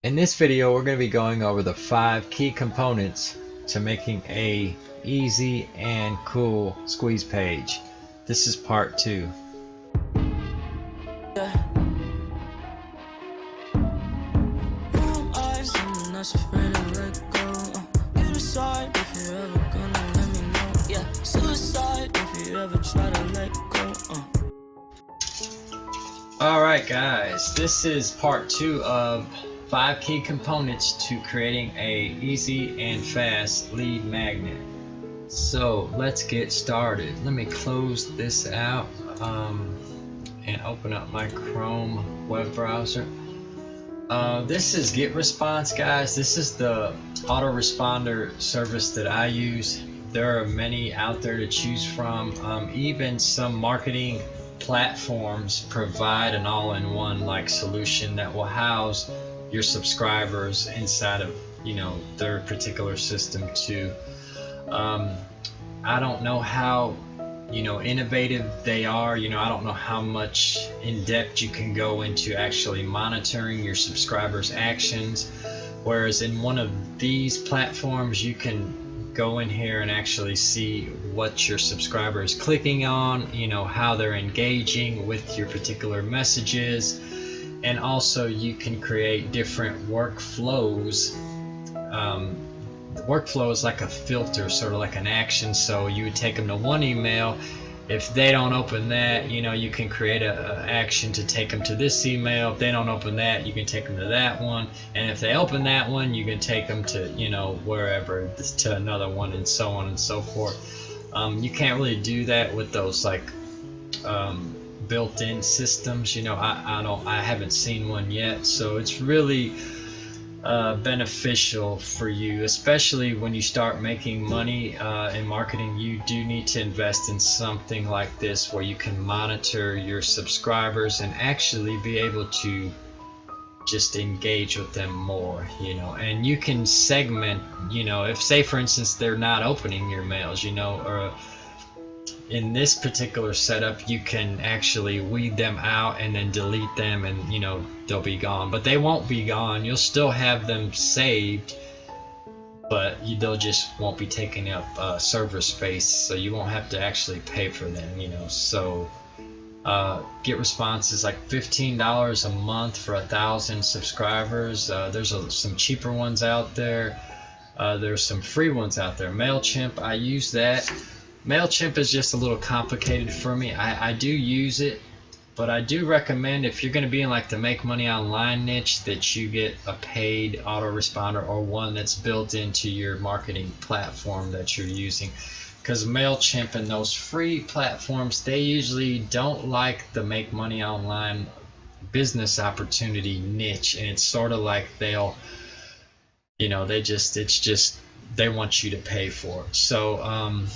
In this video, we're going to be going over the 5 key components to making a easy and cool squeeze page. This is part 2. Alright guys, this is part 2 of 5 key components to creating a easy and fast lead magnet. So let's get started. Let me close this out and open up my Chrome web browser. This is GetResponse, guys. This is the autoresponder service that I use. There are many out there to choose from. Even some marketing platforms provide an all-in-one like solution that will house your subscribers inside of their particular system too. I don't know how innovative they are. I don't know how much in depth you can go into actually monitoring your subscribers' actions, whereas in one of these platforms you can go in here and actually see what your subscriber is clicking on, how they're engaging with your particular messages, and also you can create different workflows. The workflow is like a filter, sort of like an action. So you would take them to one email. If they don't open that, you can create a action to take them to this email. If they don't open that, you can take them to that one. And if they open that one, you can take them to wherever, to another one, and so on and so forth. You can't really do that with those like built-in systems. I haven't seen one yet, so it's really beneficial for you, especially when you start making money in marketing. You do need to invest in something like this where you can monitor your subscribers and actually be able to just engage with them more, and you can segment, if, say for instance, they're not opening your mails, or in this particular setup you can actually weed them out and then delete them, and they'll be gone. But they won't be gone, you'll still have them saved, but they'll just won't be taking up server space, so you won't have to actually pay for them. So GetResponse is like $15 a month for 1,000 subscribers. There's some cheaper ones out there. There's some free ones out there. MailChimp, I use that. MailChimp is just a little complicated for me. I do use it, but I do recommend, if you're going to be in like the make money online niche, that you get a paid autoresponder or one that's built into your marketing platform that you're using. Because MailChimp and those free platforms, they usually don't like the make money online business opportunity niche, and it's sort of like they'll, they want you to pay for it. So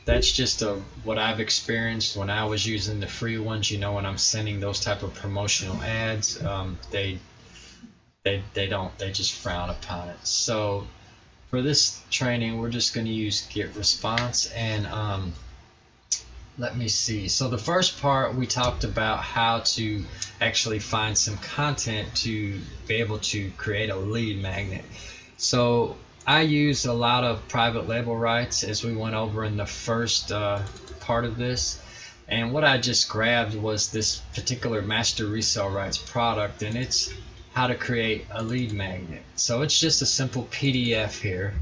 that's just what I've experienced when I was using the free ones. When I'm sending those type of promotional ads, they just frown upon it. So for this training, we're just going to use GetResponse, and let me see. So the first part, we talked about how to actually find some content to be able to create a lead magnet. So I use a lot of private label rights, as we went over in the first part of this, and what I just grabbed was this particular master resale rights product, and it's how to create a lead magnet. So it's just a simple PDF here,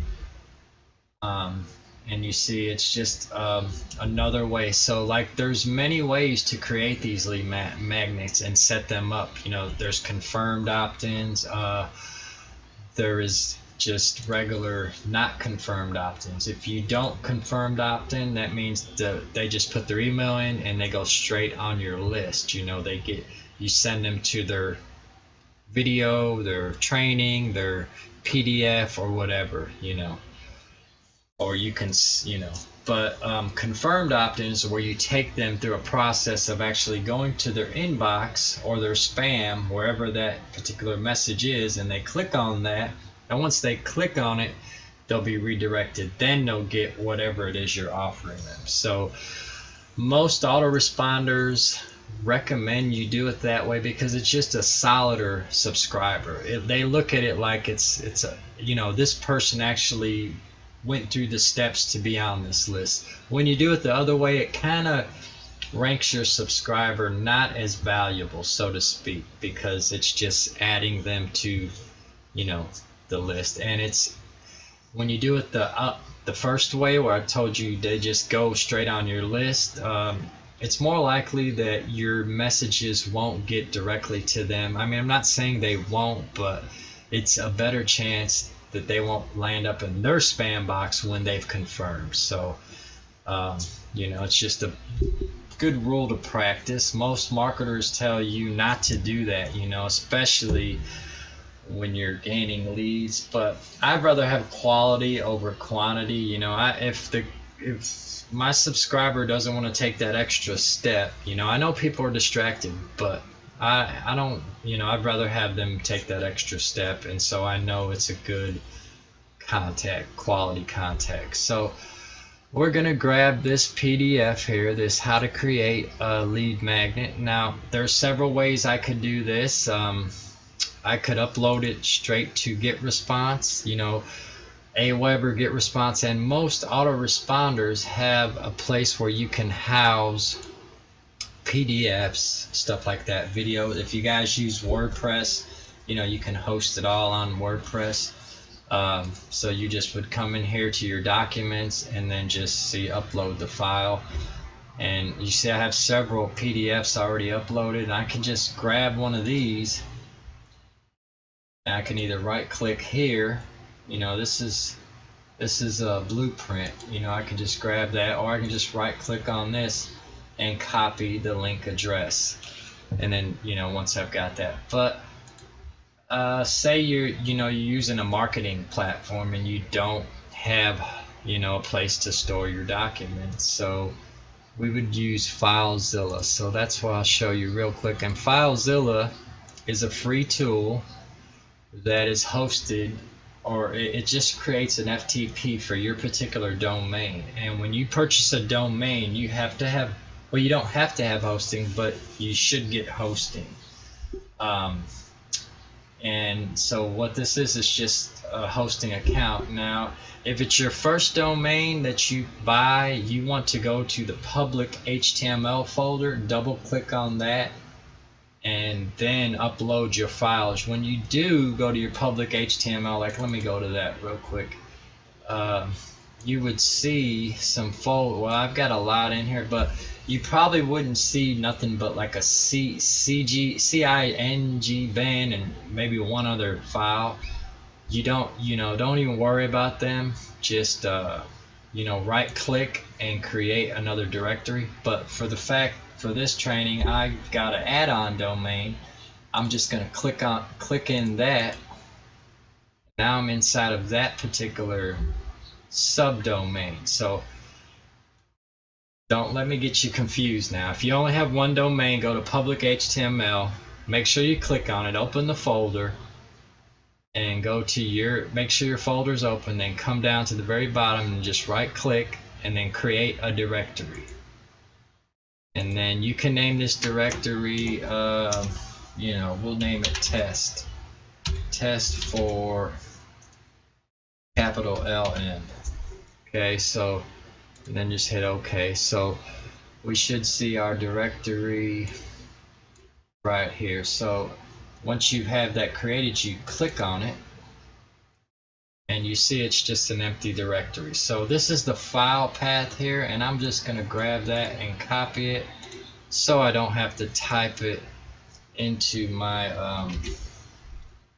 and you see it's just another way. So like there's many ways to create these lead magnets and set them up. There's confirmed opt-ins, there is just regular not confirmed opt-ins. If you don't confirmed opt-in, that means they just put their email in and they go straight on your list. You send them to their video, their training, their PDF, or whatever, or you can, but confirmed opt-ins are where you take them through a process of actually going to their inbox or their spam, wherever that particular message is, and they click on that. And once they click on it, they'll be redirected. Then they'll get whatever it is you're offering them. So most autoresponders recommend you do it that way because it's just a solider subscriber. They look at it like it's a, you know, this person actually went through the steps to be on this list. When you do it the other way, it kind of ranks your subscriber not as valuable, so to speak, because it's just adding them to, you know, the list. And it's when you do it the first way, where I told you they just go straight on your list, it's more likely that your messages won't get directly to them. I mean, I'm not saying they won't, but it's a better chance that they won't land up in their spam box when they've confirmed. So you know, it's just a good rule to practice. Most marketers tell you not to do that, you know, especially when you're gaining leads. But I'd rather have quality over quantity. You know, if my subscriber doesn't want to take that extra step, you know, I know people are distracted, but I don't, you know, I'd rather have them take that extra step, and so I know it's a good contact, quality contact. So we're going to grab this PDF here, this how to create a lead magnet. Now there's several ways I could do this. I could upload it straight to GetResponse, you know, Aweber, GetResponse, and most autoresponders have a place where you can house PDFs, stuff like that, video. If you guys use WordPress, you know, you can host it all on WordPress. So you just would come in here to your documents and then just see upload the file, and you see I have several PDFs already uploaded, and I can just grab one of these, and I can either right click here, you know, this is a blueprint, you know, I can just grab that, or I can just right click on this and copy the link address, and then, you know, once I've got that. But say you're using a marketing platform and you don't have, you know, a place to store your documents, so we would use FileZilla. So that's what I'll show you real quick. And FileZilla is a free tool that is hosted, or it just creates an FTP for your particular domain. And when you purchase a domain, you have to have, well, you don't have to have hosting, but you should get hosting. And so what this is just a hosting account. Now, if it's your first domain that you buy, you want to go to the public HTML folder, double click on that, and then upload your files. When you do go to your public HTML, like, let me go to that real quick, you would see some folder. Well, I've got a lot in here, but you probably wouldn't see nothing but like a CING band and maybe one other file. You don't even worry about them. Just you know, right click and create another directory. But for this training, I got an add-on domain. I'm just going to click in that. Now I'm inside of that particular subdomain. So don't let me get you confused now. If you only have one domain, go to public HTML, make sure you click on it, open the folder, and go to make sure your folder is open, then come down to the very bottom and just right click and then create a directory. And then you can name this directory, you know, we'll name it test for capital LN. Okay, so, and then just hit OK. So we should see our directory right here. So once you have that created, you click on it and you see it's just an empty directory. So this is the file path here, and I'm just going to grab that and copy it so I don't have to type it into my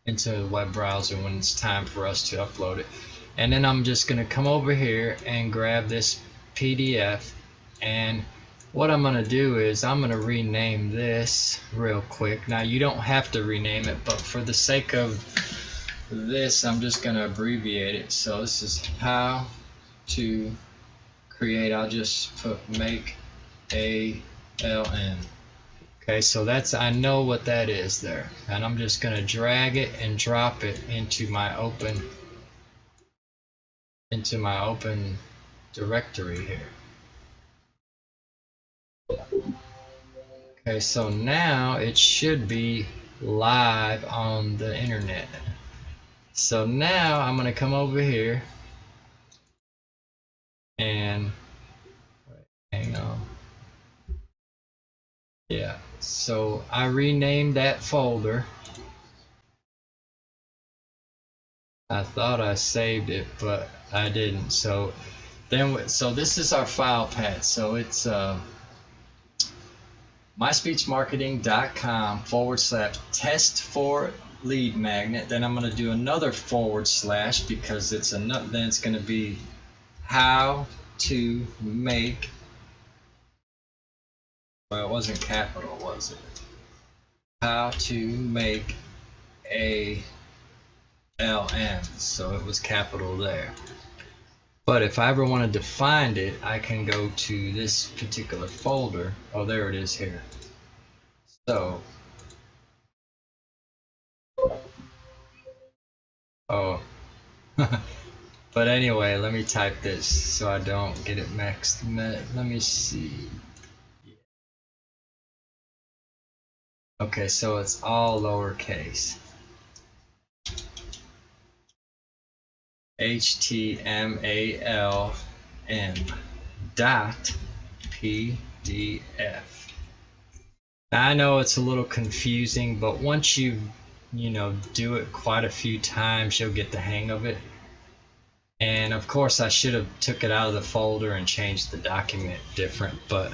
into the web browser when it's time for us to upload it. And then I'm just going to come over here and grab this PDF, and what I'm going to do is I'm going to rename this real quick. Now you don't have to rename it, but for the sake of this, I'm just going to abbreviate it. So this is how to create, I'll just put make a LN. Okay, so that's, I know what that is there, and I'm just going to drag it and drop it into my open directory here. Okay, so now it should be live on the internet. So now I'm going to come over here and hang on. Yeah, so I renamed that folder. I thought I saved it, but I didn't. So this is our file path. So it's myspeechmarketing.com/test for lead magnet. Then I'm going to do another / because it's another. Then it's going to be how to make. Well, it wasn't capital, was it? How to make a LM. So it was capital there. But if I ever wanted to find it, I can go to this particular folder. Oh, there it is here. So, oh, but anyway, let me type this so I don't get it mixed. Let me see. Okay, so it's all lowercase. HTML.pdf. I know it's a little confusing, but once you do it quite a few times, you'll get the hang of it. And of course I should have took it out of the folder and changed the document different. But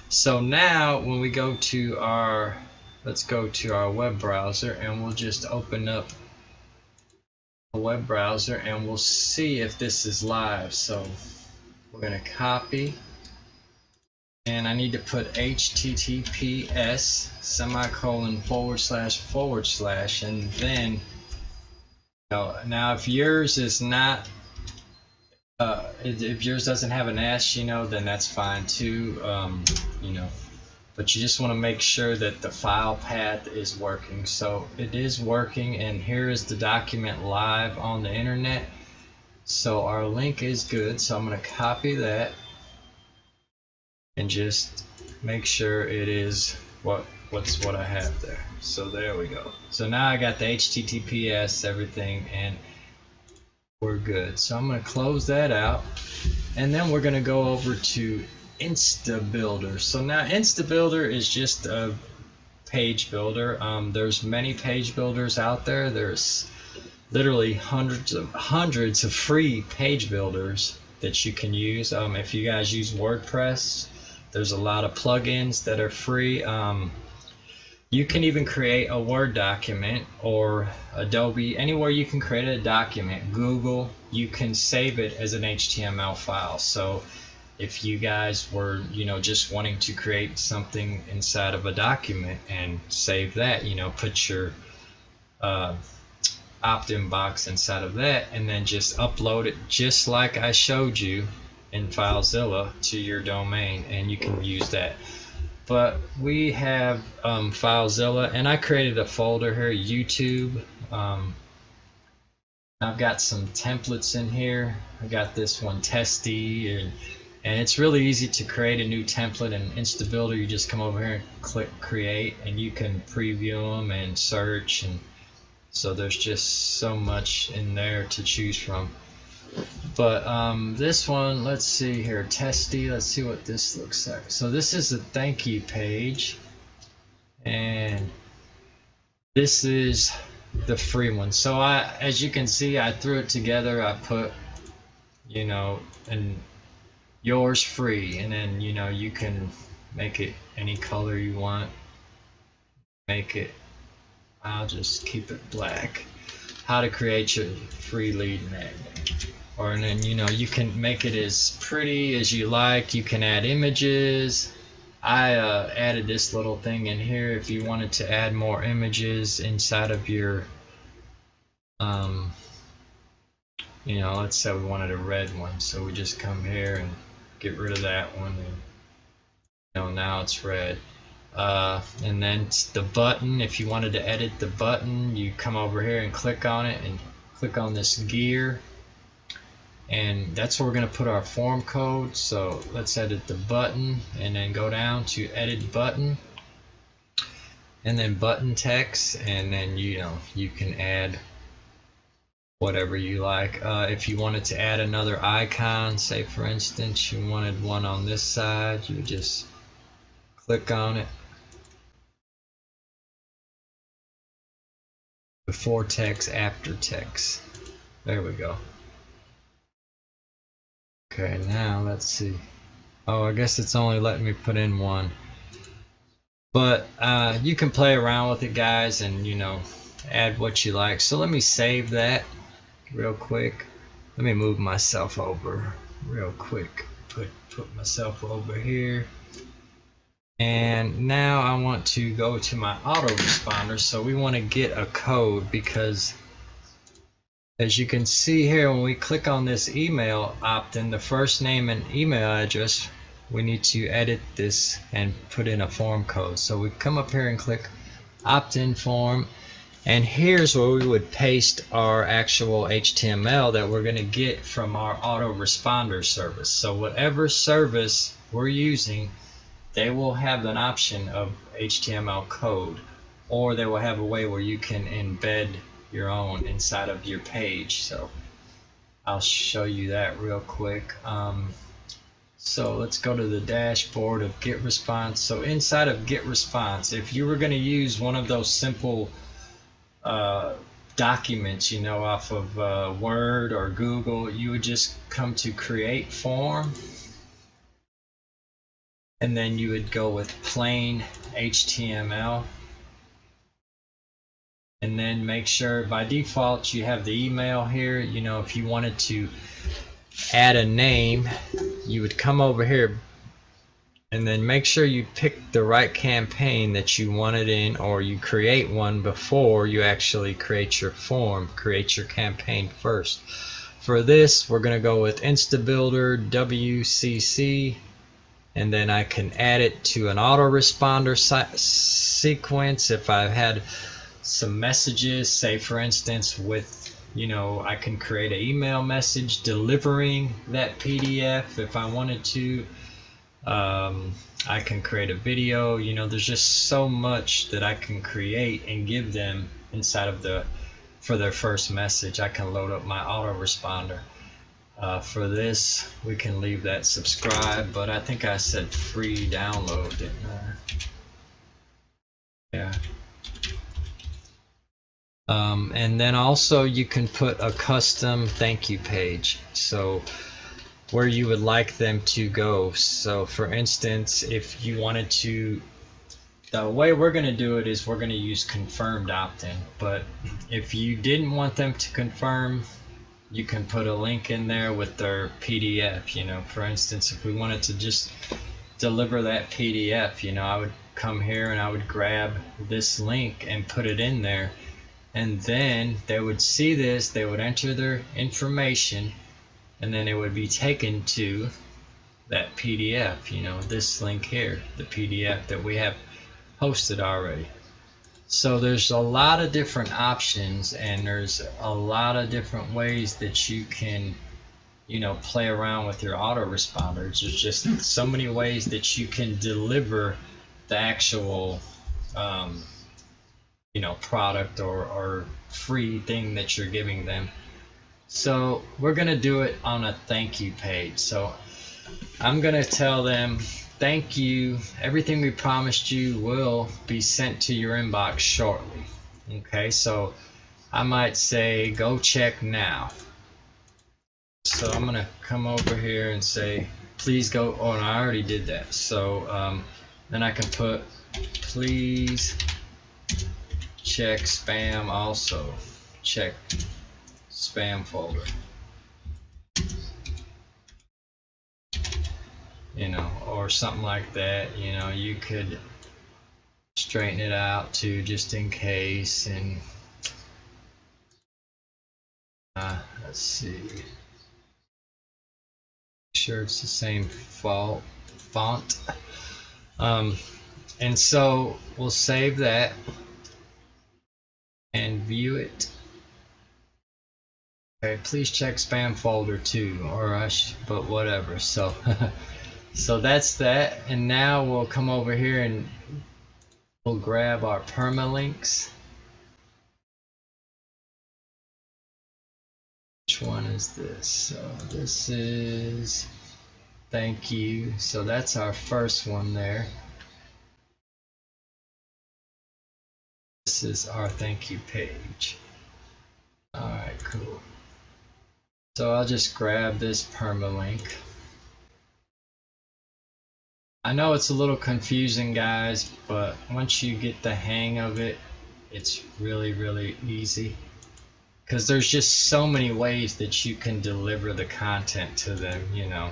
so now when we go to our, let's go to our web browser, and we'll just open up a web browser and we'll see if this is live. So we're going to copy, and I need to put https:// and then now if yours is not if yours doesn't have an S, then that's fine too, but you just want to make sure that the file path is working. So it is working, and here is the document live on the internet. So our link is good, so I'm going to copy that and just make sure it is what I have there. So there we go. So now I got the HTTPS everything, and we're good. So I'm going to close that out, and then we're going to go over to InstaBuilder. So now InstaBuilder is just a page builder. There's many page builders out there. There's literally hundreds of free page builders that you can use. If you guys use WordPress, there's a lot of plugins that are free. You can even create a Word document, or Adobe, anywhere you can create a document. Google, you can save it as an HTML file. So if you guys were just wanting to create something inside of a document and save that, put your opt-in box inside of that, and then just upload it just like I showed you in FileZilla to your domain, and you can use that. But we have FileZilla, and I created a folder here, YouTube. I've got some templates in here. I got this one, Testy, and it's really easy to create a new template in InstaBuilder. You just come over here and click create, and you can preview them and search, and so there's just so much in there to choose from. But this one, let's see here, Testy, let's see what this looks like. So this is a thank you page, and this is the free one. So as you can see, I threw it together. I put and yours free, and then you can make it any color you want. I'll just keep it black. How to create your free lead magnet. And then you can make it as pretty as you like. You can add images. I added this little thing in here if you wanted to add more images inside of your let's say we wanted a red one, so we just come here and get rid of that one, and now it's red. And then the button, if you wanted to edit the button, you come over here and click on it and click on this gear, and that's where we're going to put our form code. So let's edit the button, and then go down to edit button, and then button text, and then you can add whatever you like. If you wanted to add another icon, say for instance you wanted one on this side, you would just click on it. Before text, after text. There we go. Okay, now let's see. Oh, I guess it's only letting me put in one. But you can play around with it, guys, and add what you like. So let me save that real quick. Let me move myself over real quick. Put myself over here. And now I want to go to my autoresponder. So we want to get a code, because as you can see here, when we click on this email opt-in, the first name and email address, we need to edit this and put in a form code. So we come up here and click opt-in form, and here's where we would paste our actual HTML that we're going to get from our autoresponder service. So whatever service we're using, they will have an option of HTML code, or they will have a way where you can embed your own inside of your page. So I'll show you that real quick. So let's go to the dashboard of GetResponse. So inside of GetResponse, if you were going to use one of those simple documents, off of Word or Google, you would just come to Create Form, and then you would go with plain HTML, and then make sure by default you have the email here. If you wanted to add a name, you would come over here and then make sure you pick the right campaign that you want it in, or you create one before you actually create your form. Create your campaign first. For this, we're going to go with InstaBuilder WCC, and then I can add it to an autoresponder sequence. If I've had some messages, say for instance with I can create an email message delivering that PDF if I wanted to. I can create a video. There's just so much that I can create and give them inside of for their first message. I can load up my autoresponder. For this, we can leave that subscribe, but I think I said free download, didn't I? Yeah. And then also you can put a custom thank you page, so where you would like them to go. So for instance, if you wanted to, the way we're going to do it is we're going to use confirmed opt-in, but if you didn't want them to confirm, you can put a link in there with their PDF. For instance, if we wanted to just deliver that PDF, I would come here and I would grab this link and put it in there, and then they would see this, they would enter their information, and then it would be taken to that PDF, this link here, the PDF that we have posted already. So there's a lot of different options, and there's a lot of different ways that you can play around with your autoresponders. There's just so many ways that you can deliver the actual product or free thing that you're giving them. So we're gonna do it on a thank you page. So I'm gonna tell them, thank you, everything we promised you will be sent to your inbox shortly. Okay, so I might say go check now. So I'm gonna come over here and say please go, oh, and I already did that. So then I can put please check spam, also check spam folder, or something like that. You could straighten it out too, just in case. And let's see, make sure it's the same font. And so we'll save that and view it. Okay, please check spam folder too, or but whatever. So so that's that. And now we'll come over here and We'll grab our permalinks. Which one is this? So this is thank you. So that's our first one there. This is our thank you page. Alright, cool. So I'll just grab this permalink. I know it's a little confusing, guys, but once you get the hang of it, it's really easy. Because there's just so many ways that you can deliver the content to them, you know.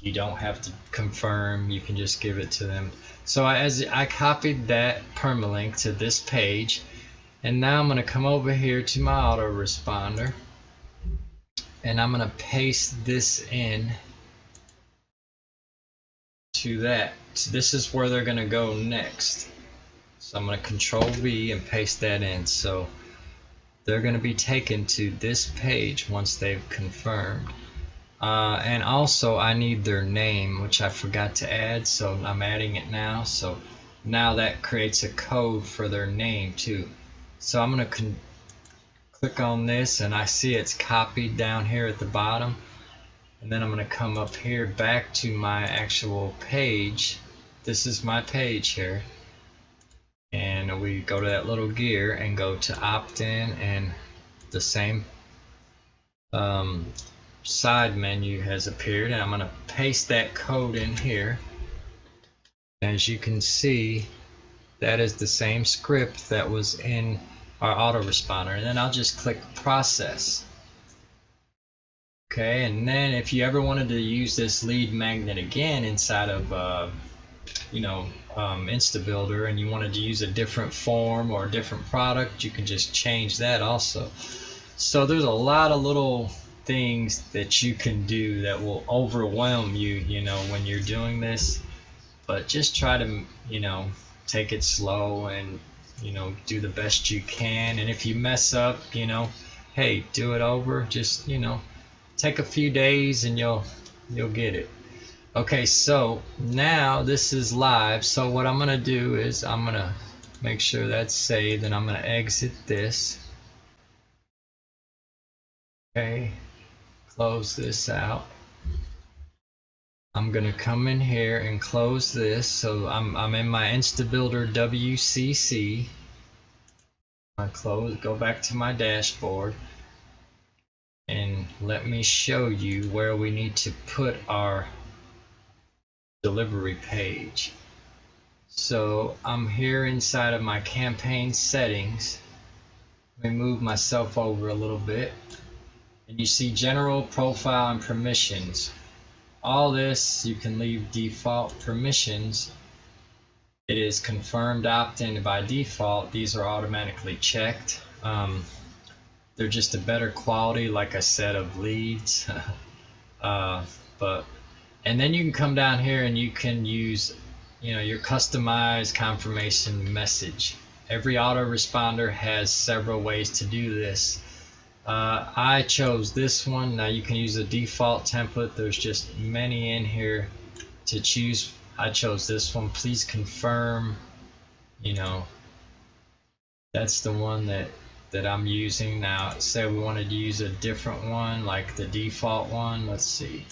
You don't have to confirm, you can just give it to them. So as I copied that permalink to this page, and now I'm going to come over here to my autoresponder, and I'm going to paste this in to that. So this is where they're going to go next. So I'm going to Control V and paste that in. So they're going to be taken to this page once they've confirmed. And also I need their name, which I forgot to add, so I'm adding it now. So now that creates a code for their name too. So I'm going to click on this, and I see it's copied down here at the bottom. And then I'm going to come up here back to my actual page. This is my page here. And we go to that little gear and go to opt-in, and the same side menu has appeared, and I'm going to paste that code in here. As you can see, that is the same script that was in our autoresponder, and then I'll just click process. Okay, and then if you ever wanted to use this lead magnet again inside of InstaBuilder, and you wanted to use a different form or a different product, you can just change that also. So there's a lot of little things that you can do that will overwhelm you, when you're doing this. But just try to, take it slow and, do the best you can. And if you mess up, hey, do it over. Just, take a few days and you'll get it. Okay, so now this is live. So what I'm gonna do is I'm gonna make sure that's saved, and I'm gonna exit this. Okay, close this out. I'm gonna come in here and close this. So I'm in my InstaBuilder WCC. I go back to my dashboard, and let me show you where we need to put our delivery page. So I'm here inside of my campaign settings. Let me move myself over a little bit, and you see general, profile, and permissions. All this you can leave default. Permissions, it is confirmed opt-in by default. These are automatically checked. They're just a better quality, like I said, of leads. And then you can come down here and you can use, your customized confirmation message. Every autoresponder has several ways to do this. I chose this one. Now you can use a default template. There's just many in here to choose. I chose this one. Please confirm. That's the one that I'm using. Now say we wanted to use a different one, like the default one. Let's see.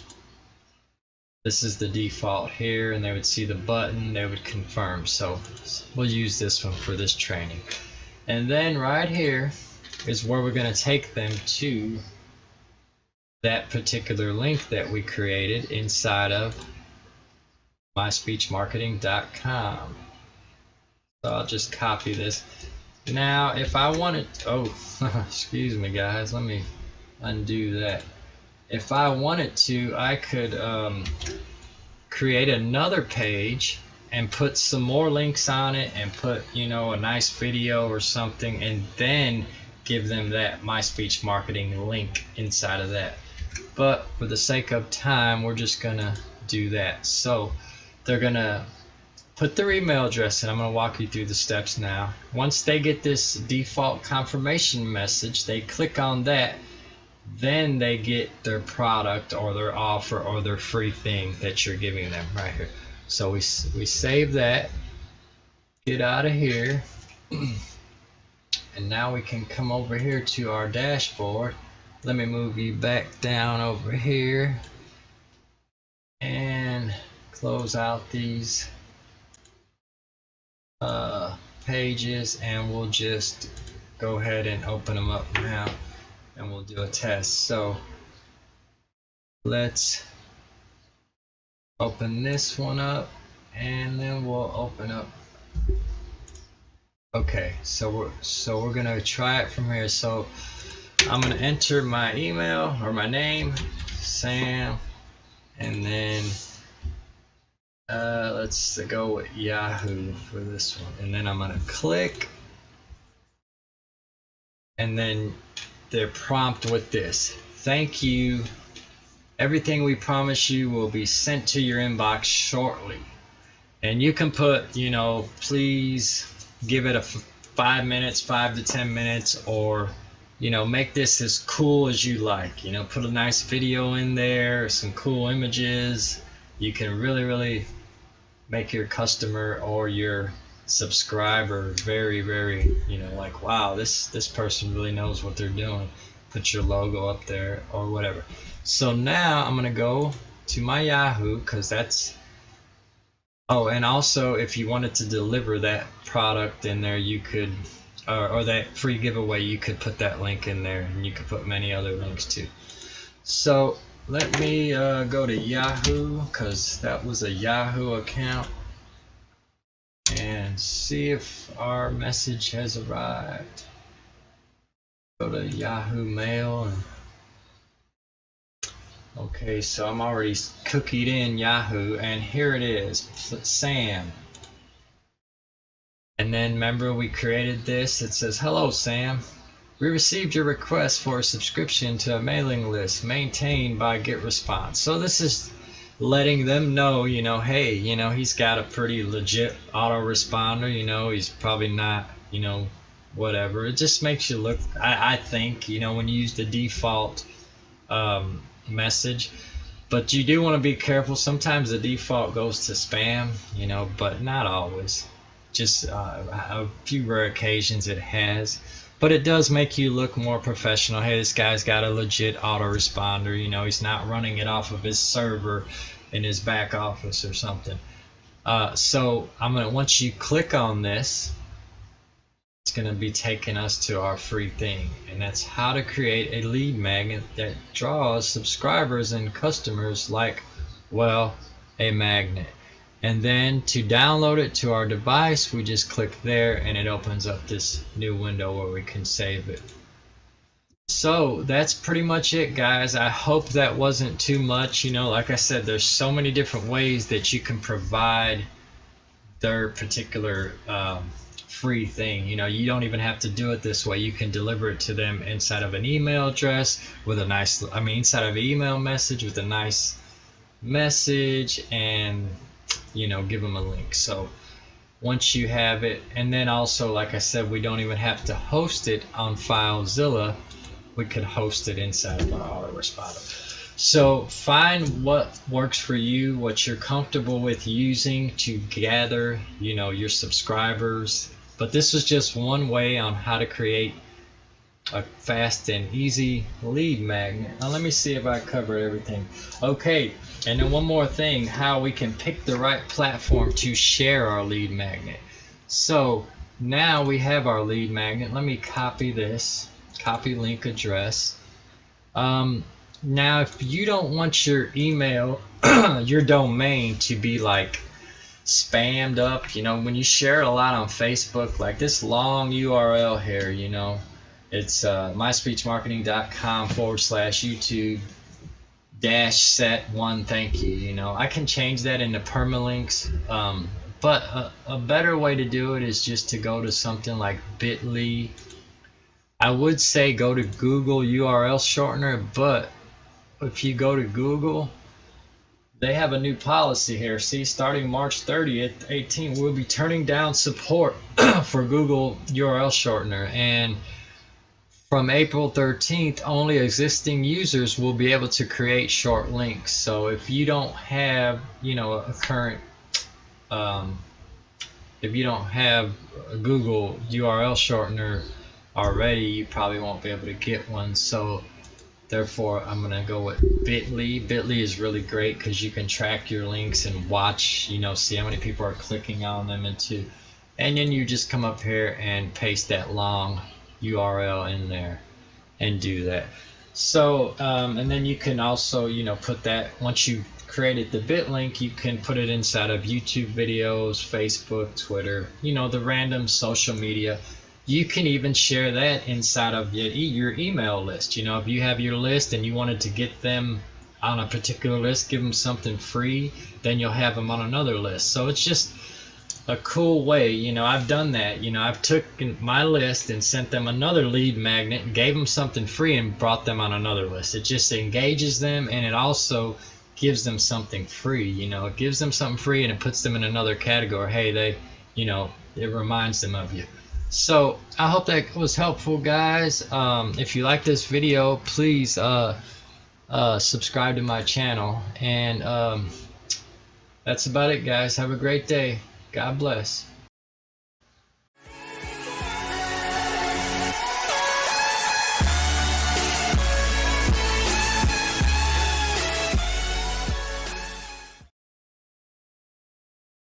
This is the default here, and they would see the button, they would confirm. So we'll use this one for this training. And then right here is where we're going to take them to that particular link that we created inside of myspeechmarketing.com. So I'll just copy this. Now if I wanted, excuse me guys, let me undo that. If I wanted to, I could create another page and put some more links on it, and put a nice video or something, and then give them that My Speech Marketing link inside of that. But for the sake of time, we're just gonna do that. So they're gonna put their email address in. I'm gonna walk you through the steps now. Once they get this default confirmation message, they click on that. Then they get their product or their offer or their free thing that you're giving them right here. So we save that, get out of here. And now we can come over here to our dashboard. Let me move you back down over here and close out these pages, and we'll just go ahead and open them up now, and we'll do a test. So let's open this one up, and then we'll open up. Okay, so we're gonna try it from here. So I'm gonna enter my email or my name, Sam, and then let's go with Yahoo for this one, and then I'm gonna click, and then they're prompt with this: thank you, everything we promise you will be sent to your inbox shortly. And you can put, you know, please give it a 5 minutes, 5 to 10 minutes, or, you know, make this as cool as you like. You know, put a nice video in there, some cool images. You can really make your customer or your subscriber very, you know, like, wow, this person really knows what they're doing. Put your logo up there or whatever. So now I'm gonna go to my Yahoo, because that's, oh, and also if you wanted to deliver that product in there, you could, or that free giveaway, you could put that link in there, and you could put many other links too. So let me go to Yahoo, because that was a Yahoo account, and see if our message has arrived. Go to Yahoo Mail, and okay, so I'm already cookied in Yahoo, and here it is, Sam. And then remember, we created this. It says, hello Sam, we received your request for a subscription to a mailing list maintained by GetResponse. So this is letting them know, you know, hey, you know, he's got a pretty legit autoresponder, you know, he's probably not, you know, whatever. It just makes you look, I think, you know, when you use the default message, but you do want to be careful. Sometimes the default goes to spam, you know, but not always. Just a few rare occasions it has, but it does make you look more professional. Hey, this guy's got a legit autoresponder, you know, he's not running it off of his server in his back office or something. So I'm gonna, once you click on this, it's going to be taking us to our free thing, and that's how to create a lead magnet that draws subscribers and customers like, well, a magnet. And then to download it to our device, we just click there, and it opens up this new window where we can save it. So that's pretty much it, guys. I hope that wasn't too much. You know, like I said, there's so many different ways that you can provide their particular free thing. You know, you don't even have to do it this way. You can deliver it to them inside of an email address with a nice, I mean, inside of an email message with a nice message, and, you know, give them a link. So once you have it, and then also, like I said, we don't even have to host it on FileZilla. We could host it inside of our autoresponder. So find what works for you, what you're comfortable with using to gather, you know, your subscribers. But this is just one way on how to create a fast and easy lead magnet. Now let me see if I covered everything. Okay, and then one more thing, how we can pick the right platform to share our lead magnet. So now we have our lead magnet. Let me copy this, copy link address. Now if you don't want your email, your domain to be like spammed up, you know, when you share it a lot on Facebook, like this long URL here, you know, it's myspeechmarketing.com/YouTube-set1 thank you. You know, I can change that into permalinks, but a better way to do it is just to go to something like bit.ly. I would say go to Google URL shortener, but if you go to Google, they have a new policy here. See, starting March 30th, 18, we'll be turning down support for Google URL shortener, and from April 13th, only existing users will be able to create short links. So if you don't have, you know, a current if you don't have a Google URL shortener already, you probably won't be able to get one. So therefore, I'm gonna go with Bitly. Bitly is really great because you can track your links and watch, see how many people are clicking on them, and then you just come up here and paste that long URL in there and do that. So and then you can also put that, once you created the bit link, you can put it inside of YouTube videos, Facebook, Twitter, the random social media. You can even share that inside of your email list. If you have your list and you wanted to get them on a particular list, give them something free, then you'll have them on another list. So it's just a cool way. I've done that. I've took my list and sent them another lead magnet and gave them something free and brought them on another list. It just engages them, and it also gives them something free. It gives them something free, and it puts them in another category. Hey, it reminds them of you. So I hope that was helpful, guys. If you like this video, please subscribe to my channel, and that's about it, guys. Have a great day. God bless.